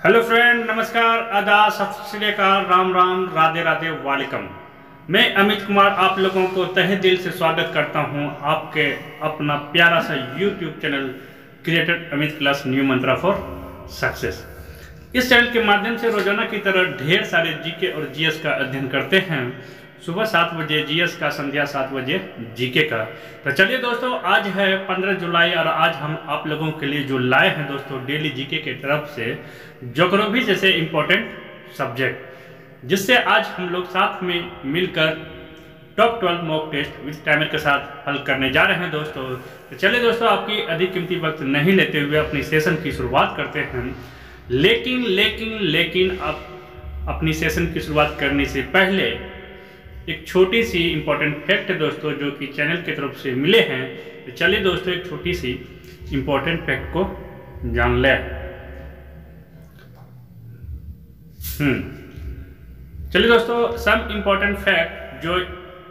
Hello friend, नमस्कार, आदाब, सत श्री अकाल, राम राम, राधे राधे, वालेकुम। मैं अमित कुमार आप लोगों को तहे दिल से स्वागत करता हूं आपके अपना प्यारा सा YouTube channel creator Amit class new Mantra for success. इस चैनल के माध्यम से रोजाना की तरह ढेर सारे जीके और जीएस का अध्ययन करते हैं। सुबह 7 बजे जीएस का, संध्या 7 बजे जीके का। तो चलिए दोस्तों, आज है 15 जुलाई और आज हम आप लोगों के लिए जो लाए हैं दोस्तों डेली जीके के तरफ से ज्योग्राफी जैसे इम्पोर्टेंट सब्जेक्ट, जिससे आज हम लोग साथ में मिलकर top 12 mock test with timer के साथ हल करने जा रहे हैं दोस्तों। तो चलिए दोस्तों, आपकी अधिक कीमती वक्त नहीं लेते हुए अपनी सेशन की शुरुआत करते हैं। लेकिन आप अपनी सेशन की शुरुआत करने से पहले एक छोटी सी इम्पोर्टेंट फैक्ट है दोस्तों, जो कि चैनल की तरफ से मिले हैं। तो चलिए दोस्तों, एक छोटी सी इम्पोर्टेंट फैक्ट को जान लें। चलिए दोस्तों, सम इम्पोर्टेंट फैक्ट जो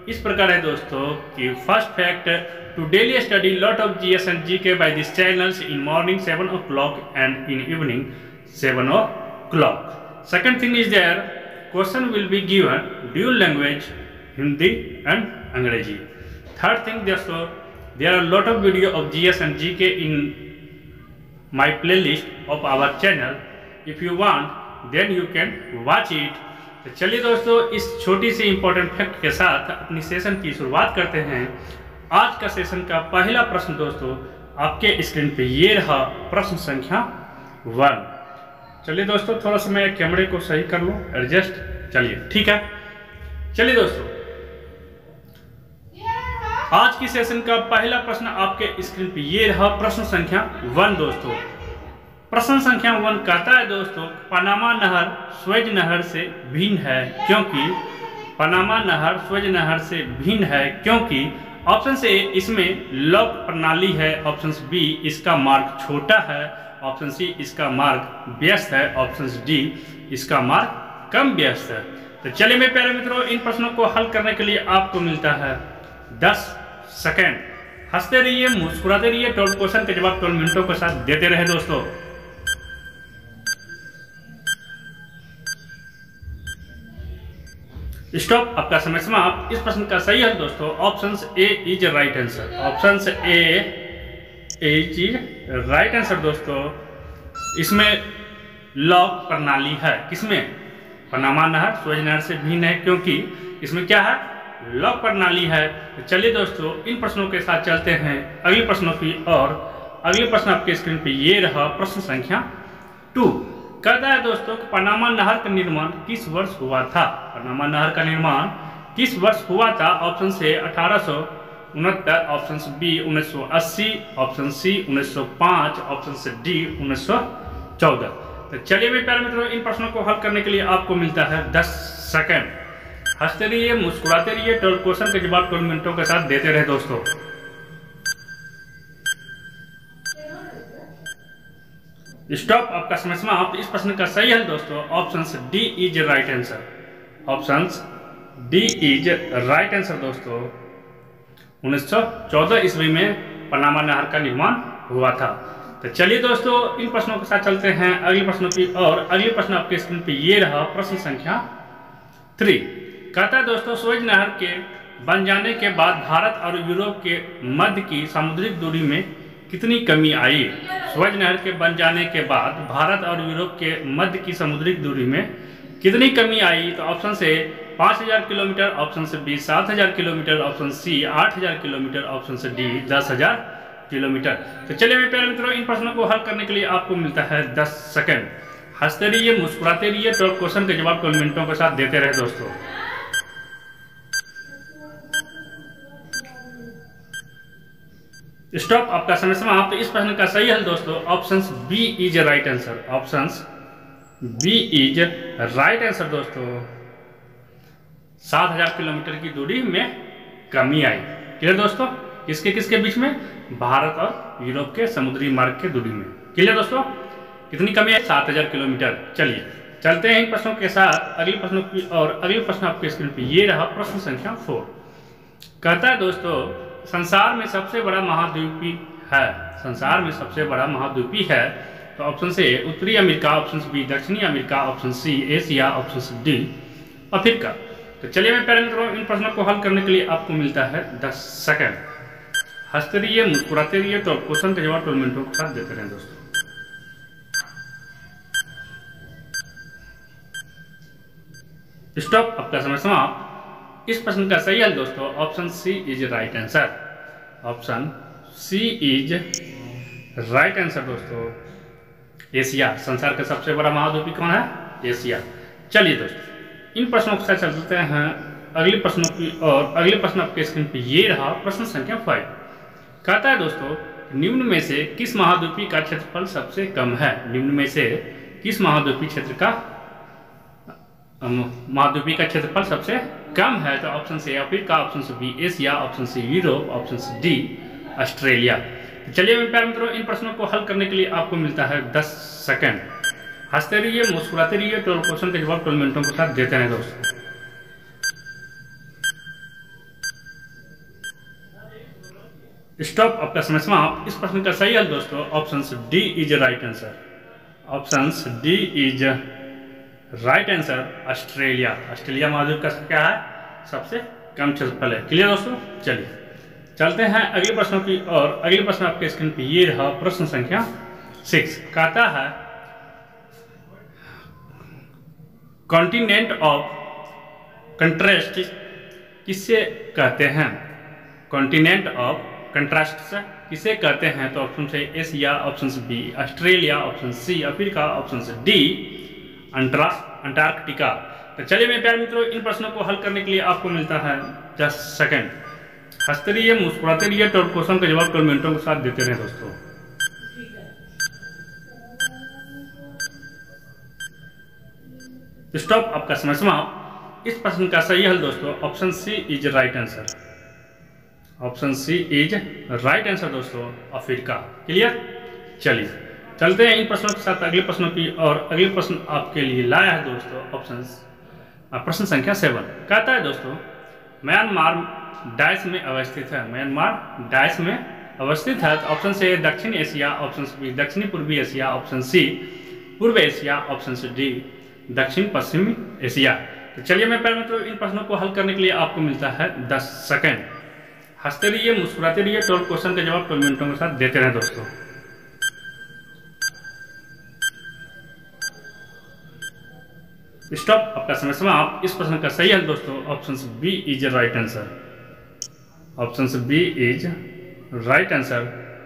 इस प्रकार है दोस्तों कि first fact, to daily study lot of GS and GK by this channels in morning 7 o'clock and in evening 7 o'clock. Second thing is there, question will be given dual language Hindi and Angrezi. Third thing दोस्तों, there are lot of video of GS and GK in my playlist of our channel. If you want, then you can watch it. तो चलिए दोस्तों, इस छोटी सी important fact के साथ अपनी session की शुरुआत करते हैं। आज का सेशन का पहला प्रश्न दोस्तों आपके स्क्रीन पे ये रहा, प्रश्न संख्या 1। चलिए दोस्तों, थोड़ा सा मैं कैमरे को सही कर लूँ, एडजस्ट। चलिए ठीक है। चलिए दोस्तों, आज की सेशन का पहला प्रश्न आपके स्क्रीन पे ये रहा, प्रश्न संख्या 1 दोस्तों। प्रश्न संख्या 1 कहता है दोस्तों, पनामा नहर स्वेज नहर से भिन्न है क्योंकि पनामा नहर स्वेज नहर से भिन्न है क्योंकि ऑप्शन ए इसमें लॉक प्रणाली है, ऑप्शन बी इसका मार्ग छोटा है, ऑप्शन सी इसका मार्ग व्यस्त है, ऑप्शन डी इसका मार्ग कम व्यस्त है। तो चलिए मेरे प्यारे मित्रों, इन प्रश्नों को हल करने के लिए आपको मिलता है 10 सेकेंड। हंसते रहिए, मुस्कुराते रहिए, 12 क्वेश्चन के जवाब 12 मिनटों के साथ देते रहे दोस्तों। स्टॉप, आपका समय समाप्त। इस प्रश्न का सही है दोस्तों option A is right answer. Option A is right answer दोस्तों। इसमें लॉक प्रणाली है, किसमें? पनामा नहर स्वेज नहर से भिन्न है क्योंकि इसमें क्या है? लॉक प्रणाली है। तो चलिए दोस्तों, इन प्रश्नों के साथ चलते हैं अगले प्रश्नों की और अगले प्रश्न आपके स्क्रीन पे ये रहा, प्रश्न संख्या 2। कहता है दोस्तों कि पनामा नहर का निर्माण किस वर्ष हुआ था? पनामा नहर का निर्माण किस वर्ष हुआ था? ऑप्शन से 1869, option B 1980, option C 1905, option से डी 1914। तो चलिए मेरे प्यारे मित्रों, इन प्रश्नों को हल करने के लिए आपको मिलता है 10 सेकेंड। हंसते रहिए, मुस्कुराते रहिए, 12 क्वेश्चन के जवाब 12 मिनटों के साथ देते रहे दोस्तों। स्टॉप, आपका समय समाप्त। इस प्रश्न का सही है दोस्तों option D is right answer. Option D is right answer दोस्तों। 1914 ईस्वी में पनामा नहर का निर्माण हुआ था। तो चलिए दोस्तों, इन प्रश्नों के साथ चलते हैं अगले प्रश्नों की और अगले प्रश्न आपके स्क्रीन पे ये रहा, प्रश्न संख्या 3। कहता है दोस्तों, स्वेज नहर के बन जाने के बाद भारत और यूरोप के मध्य की सामुद्रिक दूरी में कितनी कमी आई? स्वेज नहर के बन जाने के बाद भारत और यूरोप के मध्य की समुद्रिक दूरी में कितनी कमी आई? तो ऑप्शन से 5000 किलोमीटर, ऑप्शन से B 7000 kilometre, option C 8000 kilometre, option से डी 10000 किलोमीटर। तो चलिए मेरे प्यारे मित्रों, इन प्रश्नों को हल करने के लिए आपको मिलता है 10 सेकेंड। हंसते रहिए, मुस्कुराते रहिए, 12 क्वेश्चन के जवाब 12 मिनटों के साथ देते रहे दोस्तों। स्टॉप, आपका समय समाप्त। इस प्रश्न का सही है दोस्तों option B is right answer. Option B is right answer दोस्तों। 7000 किलोमीटर की दूरी में कमी आई। क्लियर दोस्तों? किसके किसके बीच में? भारत और यूरोप के समुद्री मार्ग के दूरी में। क्लियर दोस्तों? कितनी कमी आई? 7000 किलोमीटर। चलिए चलते हैं इन प्रश्नों के साथ अगले प्रश्नों की और अगले प्रश्न आपके स्क्रीन पे ये रहा, प्रश्न संख्या 4। कहता है दोस्तों, संसार में सबसे बड़ा महाद्वीपी है, संसार में सबसे बड़ा महाद्वीपी है तो ऑप्शन ए उत्तरी अमेरिका, ऑप्शन बी दक्षिणी America, option C Asia, option D Africa. तो चलिए मैं प्यारे मित्रों इन प्रश्नों को हल करने के लिए आपको मिलता है 10 सेकंड। हंसते रहिए, मुस्कुराते रहिए, तो क्वेश्चन के जवाब 12 मिनटों के साथ देते रहें दोस्तों। स्टॉप, आपका समय समाप्त। इस प्रश्न का सही हल दोस्तों option C is right answer. Option C is right answer दोस्तों। एशिया, संसार का सबसे बड़ा महाद्वीप कौन है? एशिया। चलिए दोस्तों इन प्रश्नों के साथ चलते हैं अगले प्रश्नों की और अगले प्रश्न आपके स्क्रीन पे ये रहा प्रश्न संख्या 5। कहता है दोस्तों निम्न में से किस महाद्वीपीय का क्षेत्रफल सबसे कम है? निम्न में से किस महाद्वीपीय क्षेत्र का महाद्वीपीय का क्षेत्रफल सबसे कम है? तो option A Africa, option B Asia, option C Europe, option D Australia. तो चलिए मेरे प्यारे मित्रों इन प्रश्नों को हल करने के लिए आपको मिलता है 10 सेकंड। हंसते रहिए, मुस्कुराते रहिए, 12 क्वेश्चन के जवाब 12 मिनटों के साथ देते हैं दोस्तों। स्टॉप, आपका समय समाप्त। इस प्रश्न का सही हल दोस्तों option D is right answer. Option D is right answer Australia. Australia महाद्वीप का क्या है? सबसे कम क्षेत्रफल है। क्लियर दोस्तों? चलिए चलते हैं अगले प्रश्नों की और अगले प्रश्न आपके स्क्रीन पे ये रहा प्रश्न संख्या 6। कहता है कॉन्टिनेंट ऑफ कंट्रास्ट किसे कहते हैं? कॉन्टिनेंट ऑफ कंट्रास्ट किसे कहते हैं? तो ऑप्शन से Asia, option B Australia, option C Africa, option D Antarctica. तो चलिए मेरे प्यारे मित्रों इन प्रश्नों को हल करने के लिए आपको मिलता है 10 सेकंड। हंसते रहिए, मुस्कुराते रहिए, 12 क्वेश्चन का जवाब 12 मिनटों के साथ देते रहे दोस्तों। स्टॉप, आपका समय समाप्त। इस प्रश्न का सही हल दोस्तों option C is right answer. Option C is right answer दोस्तों अफ्रीका। क्लियर? चलिए चलते हैं इन प्रश्नों के साथ अगले प्रश्नों की और अगले प्रश्न आपके लिए लाया है दोस्तों प्रश्न संख्या 7। कहता है दोस्तों म्यांमार डाइस में अवस्थित है। म्यांमार डाइस में अवस्थित है। तो ऑप्शन से दक्षिण एशिया, ऑप्शन बी दक्षिणी पूर्वी एशिया, ऑप्शन सी पूर्व एशिया, ऑप्शन से डी दक्षिण पश्चिमी एशिया। तो चलिए मैं प्यारे मित्रों इन प्रश्नों को हल करने के लिए आपको मिलता है 10 सेकंड। हंसते रहिए, मुस्कुराते रहिए, 12 क्वेश्चन के जवाब 12 मिनटों के साथ देते रहे दोस्तों। स्टॉप, आपका समय समाप्त। इस प्रश्न का सही हल दोस्तों option B is right answer. Option B is right answer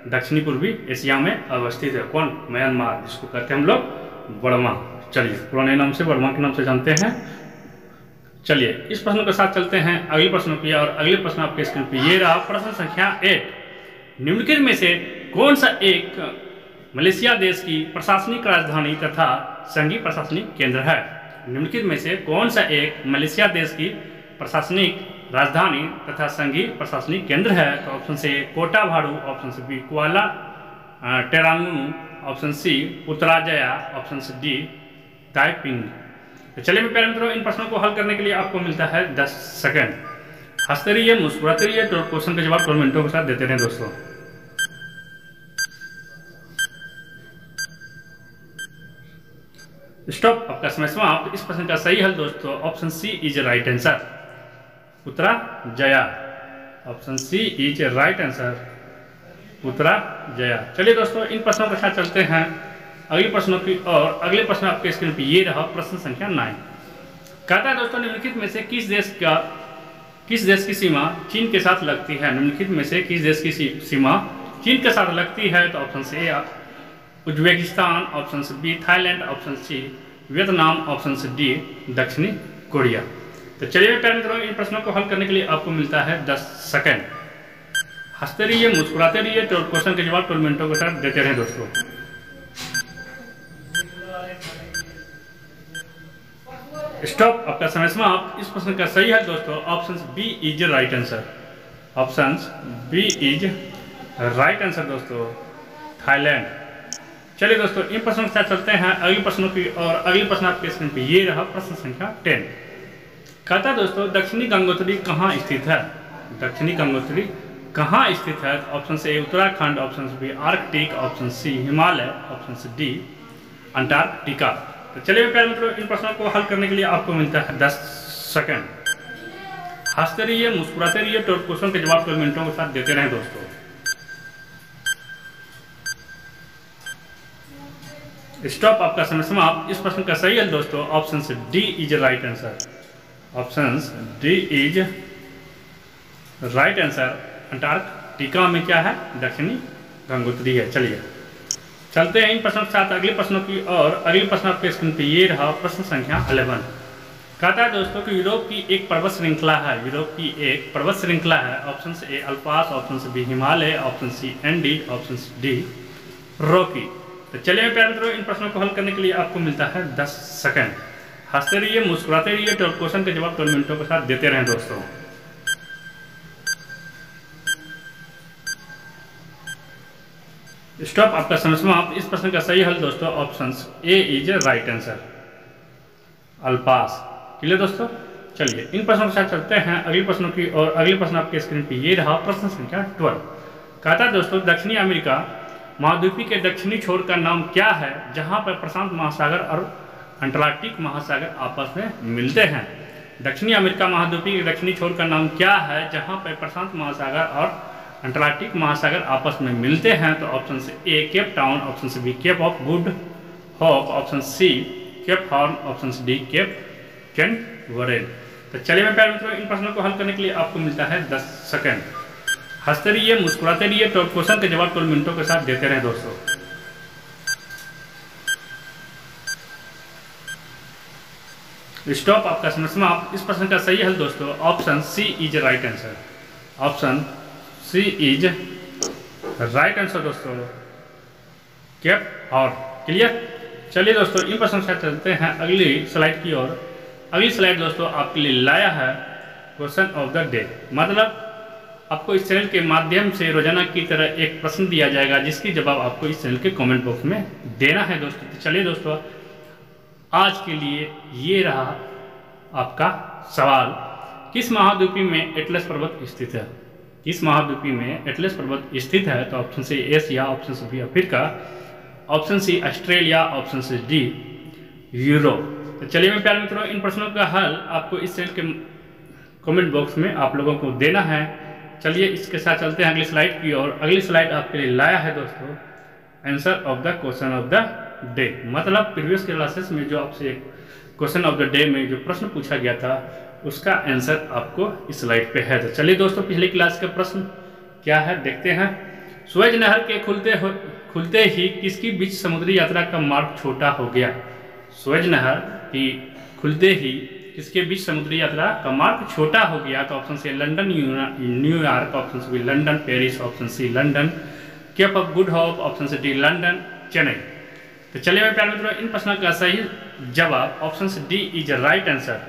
दक्षिणी पूर्वी एशिया में अवस्थित है। कौन? म्यांमार, जिसको कहते हैं हम लोग बर्मा। चलिए पुराने नाम से बर्मा के नाम से जानते हैं। चलिए इस प्रश्न के साथ चलते हैं अगले प्रश्नों की और अगले प्रश्न आपके स्क्रीन पे ये रहा प्रश्न संख्या 8। निम्नलिखित में से कौन सा एक मलेशिया देश की प्रशासनिक राजधानी तथा संघीय प्रशासनिक केंद्र है? निम्नलिखित में से कौन सा एक मलेशिया देश की प्रशासनिक राजधानी तथा संघीय प्रशासनिक केंद्र है? तो ऑप्शन से Kota Bharu, option B Kuala Terengganu, option C Putrajaya, option से डी ताइपिंग। तो चलिए मेरे प्यारे मित्रों इन प्रश्नों को हल करने के लिए आपको मिलता है 10 सेकंड। हंसते रहिए, मुस्कुराते रहिए, 12 क्वेश्चन के जवाब 12 मिनटों के साथ देते रहे दोस्तों। स्टॉप, आपका समय समाप्त। इस प्रश्न का सही हल दोस्तों option C is right answer Putrajaya. Option C is right answer Putrajaya. चलिए दोस्तों इन प्रश्नों के साथ चलते हैं अगले प्रश्नों की और अगले प्रश्न आपके स्क्रीन पे ये रहा प्रश्न संख्या 9। कहता है दोस्तों निम्नलिखित में से किस देश की सीमा चीन के साथ लगती है? निम्नलिखित में से किस देश की सीमा चीन के साथ लगती है? तो ऑप्शन से उज्बेकिस्तान, ऑप्शन से B Thailand, option C Vietnam, option से डी दक्षिणी कोरिया। तो चलिए प्यारे मित्रों इन प्रश्नों को हल करने के लिए आपको मिलता है 10 सेकंड। हंसते रहिए, मुस्कुराते रहिए, 12 क्वेश्चन के जवाब 12 मिनटों के साथ देते रहे दोस्तों। स्टॉप, आपका समय समाप्त। इस प्रश्न का सही है दोस्तों option B is right answer. Option B is right answer दोस्तों थाईलैंड। चलिए दोस्तों इन प्रश्नों के साथ चलते हैं अगले प्रश्नों की और अगले प्रश्न आपके स्क्रीन पे ये रहा प्रश्न संख्या 10। कहता है दोस्तों दक्षिणी गंगोत्री कहाँ स्थित है? दक्षिणी गंगोत्री कहाँ स्थित है? Option A Uttarakhand, option B Arctic, option C Himalaya, option D Antarctica. तो चलिए प्यारे मित्रों, इन प्रश्नों को हल करने के लिए आपको मिलता है 10 सेकंड। हंसते रहिए, मुस्कुराते रहिए, तो क्वेश्चन के जवाब 12 मिनटों के साथ देते रहें दोस्तों। स्टॉप, आपका समय समाप्त। इस प्रश्न का सही है दोस्तों option D is right answer. Option D is right answer. Antarctica में क्या है? दक्षिणी गंगोत्री है। चलिए चलते हैं इन प्रश्नों के साथ अगले प्रश्नों की और। अगले प्रश्न आपके स्क्रीन पे ये रहा, प्रश्न संख्या 11। कहता है दोस्तों कि यूरोप की एक पर्वत श्रृंखला है। यूरोप की एक पर्वत श्रृंखला है। Option A Alps, option B Himalaya, option C Andes, option D Rocky. तो चलिए प्यारे मित्रों, इन प्रश्नों को हल करने के लिए आपको मिलता है 10 सेकंड। हंसते रहिए, मुस्कुराते रहिए, तो क्वेश्चन के जवाब 12 मिनटों के साथ देते रहें दोस्तों। स्टॉप, आपका समय समाप्त। इस प्रश्न का सही हल दोस्तों option A is right answer, अल्पास। Clear दोस्तों? चलिए इन प्रश्नों के साथ चलते हैं अगले प्रश्नों की और। अगले प्रश्न आपके स्क्रीन पे ये रहा, प्रश्न संख्या 12। कहता है दोस्तों दक्षिणी अमेरिका महाद्वीपी के दक्षिणी छोर का नाम क्या है, जहां पर प्रशांत महासागर और अंटार्कटिक महासागर आपस में मिलते हैं? दक्षिणी अमेरिका महाद्वीपी के दक्षिणी छोर का नाम क्या है, जहां पर प्रशांत महासागर और अंटार्कटिक महासागर आपस में मिलते हैं? तो option A Cape Town, option B Cape of Good Hope, option C Cape Horn, option D Cape कैंट वरेन। तो चलिए मैं प्यारे मित्रों, इन प्रश्नों को हल करने के लिए आपको मिलता है 10 सेकंड। हंसते रहिए, मुस्कुराते रहिए, तो क्वेश्चन के जवाब 12 मिनटों के साथ देते रहें दोस्तों। स्टॉप, आपका समय समाप्त। इस प्रश्न का सही हल दोस्तों option C is right answer. Option C is right answer दोस्तों, केप हॉर्न। क्लियर? चलिए दोस्तों इन प्रश्नों के साथ चलते हैं अगली स्लाइड की ओर। अगली स्लाइड दोस्तों आपके लिए लाया है क्वेश्चन ऑफ द डे। मतलब आपको इस चैनल के माध्यम से रोजाना की तरह एक प्रश्न दिया जाएगा, जिसकी जवाब आपको इस चैनल के कमेंट बॉक्स में देना है दोस्तों। तो चलिए दोस्तों, आज के लिए ये रहा आपका सवाल। किस महाद्वीपी में एटलस पर्वत स्थित है? किस महाद्वीपी में एटलस पर्वत स्थित है? तो option C Asia, option B Africa, option C Australia, option C D Europe. तो चलिए मैं प्यारे मित्रों, इन प्रश्नों का हल आपको इस चैनल के कमेंट बॉक्स में आप लोगों को देना है। चलिए इसके साथ चलते हैं अगली स्लाइड की और। अगली स्लाइड आपके लिए लाया है दोस्तों answer of the question of the day. मतलब प्रीवियस क्लासेस में जो आपसे क्वेश्चन ऑफ द डे में जो प्रश्न पूछा गया था, उसका आंसर आपको इस स्लाइड पे है। तो चलिए दोस्तों, पिछली क्लास का प्रश्न क्या है देखते हैं। सुएज नहर के खुलते ही किसकी बीच समुद्री यात्रा का मार्ग छोटा हो गया? सुएज नहर की खुलते ही किसके बीच समुद्री यात्रा का मार्ग छोटा हो गया? तो option C London New York, option B London Paris, option C London Cape of Good Hope, option C D London Chennai. तो चलिए मेरे प्यारे मित्रों, इन प्रश्नों का सही जवाब option D is right answer.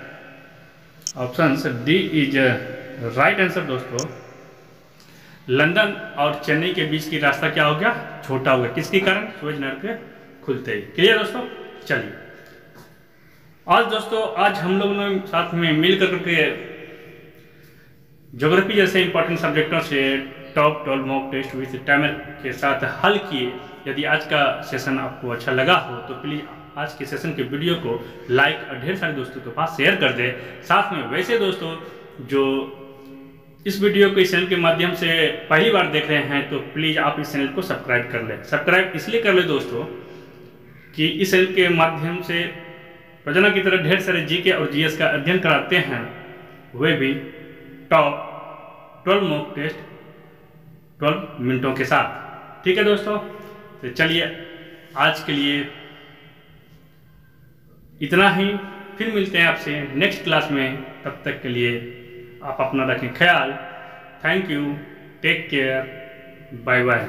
Option D is right answer दोस्तों। लंदन और चेन्नई के बीच की रास्ता क्या हो गया? छोटा हो गया। किसके कारण? सुएज नहर के खुलते ही। क्लियर दोस्तों? चलिए आज हम लोगों ने साथ में मिल करके ज्योग्राफी जैसे इंपॉर्टेंट सब्जेक्टों से top 12 mock test with timer के साथ हल किए। यदि आज का सेशन आपको अच्छा लगा हो तो प्लीज़ आज के सेशन के वीडियो को लाइक और ढेर सारे दोस्तों के पास शेयर कर दें। साथ में वैसे दोस्तों जो इस वीडियो को इस चैनल के माध्यम से पहली बार देख रहे हैं तो प्लीज़ आप इस चैनल को सब्सक्राइब कर लें। सब्सक्राइब इसलिए कर लें दोस्तों कि इस चैनल के माध्यम से रोजाना की तरह ढेर सारे जीके और जीएस का अध्ययन कराते हैं, वे भी टॉप 12 मॉक टेस्ट 12 मिनटों के साथ। ठीक है दोस्तों, तो चलिए आज के लिए इतना ही। फिर मिलते हैं आपसे नेक्स्ट क्लास में। तब तक के लिए आप अपना रखें ख्याल। Thank you, take care, bye bye.